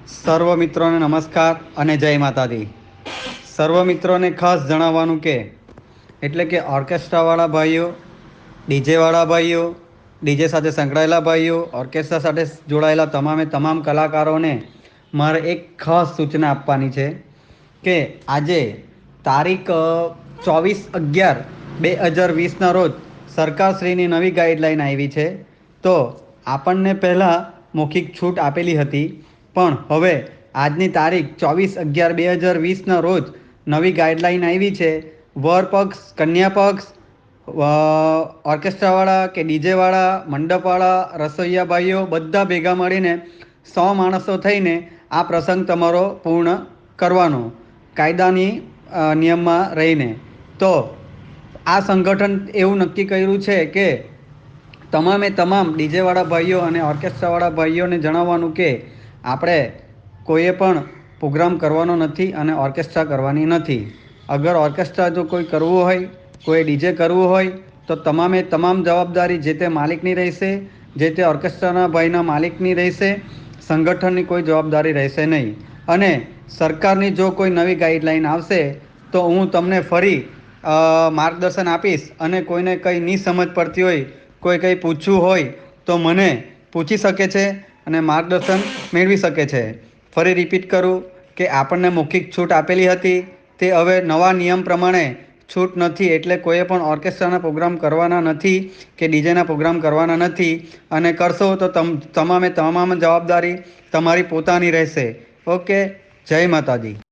સર્વ મિત્રોને નમસ્કાર અને જય માતાજી. સર્વ મિત્રોને ખાસ જણાવવાનું કે એટલે કે ઓર્કેસ્ટ્રાવાળા ભાઈઓ, ડીજેવાળા ભાઈઓ, ડીજે સાથે સંકળાયેલા ભાઈઓ, ઓર્કેસ્ટ્રા સાથે જોડાયેલા તમામે તમામ કલાકારોને મારે એક ખાસ સૂચના આપવાની છે કે આજે તારીખ 24/11/2020ના રોજ સરકારશ્રીની નવી ગાઈડલાઈન આવી છે. તો આપણને પહેલાં મૌખિક છૂટ આપેલી હતી, પણ હવે આજની તારીખ 24/11/2020ના રોજ નવી ગાઈડલાઈન આવી છે. વર પક્ષ, કન્યા પક્ષ, ઓર્કેસ્ટ્રાવાળા કે ડીજેવાળા, મંડપવાળા, રસોઈયા ભાઈઓ બધા ભેગા મળીને 100 માણસો થઈને આ પ્રસંગ તમારો પૂર્ણ કરવાનો, કાયદાની નિયમમાં રહીને. તો આ સંગઠન એવું નક્કી કર્યું છે કે તમામે તમામ ડીજેવાળા ભાઈઓ અને ઓર્કેસ્ટ્રાવાળા ભાઈઓને જણાવવાનું કે આપણે કોઈએ પણ પ્રોગ્રામ કરવાનો નથી અને ઓર્કેસ્ટ્રા કરવાની નથી. અગર ઓર્કેસ્ટ્રા જો કોઈ કરવું હોય, કોઈ ડીજે કરવું હોય તો તમામે તમામ જવાબદારી જે તે માલિકની રહેશે, જે તે ઓર્કેસ્ટ્રાના ભાઈના માલિકની રહેશે. સંગઠનની કોઈ જવાબદારી રહેશે નહીં. અને સરકારની જો કોઈ નવી ગાઈડલાઈન આવશે તો હું તમને ફરી માર્ગદર્શન આપીશ. અને કોઈને કંઈ નહીં સમજ પડતી હોય, કોઈ કંઈ પૂછવું હોય તો મને પૂછી શકે છે અને માર્ગદર્શન મેળવી શકે છે. ફરી રિપીટ કરું કે આપણને મૌખિક છૂટ આપેલી હતી તે હવે નવા નિયમ પ્રમાણે છૂટ નથી. એટલે કોઈએ પણ ઓર્કેસ્ટ્રાના પ્રોગ્રામ કરવાના નથી કે ડીજેના પ્રોગ્રામ કરવાના નથી. અને કરશો તો તમામે તમામ જવાબદારી તમારી પોતાની રહેશે. ઓકે, જય માતાજી.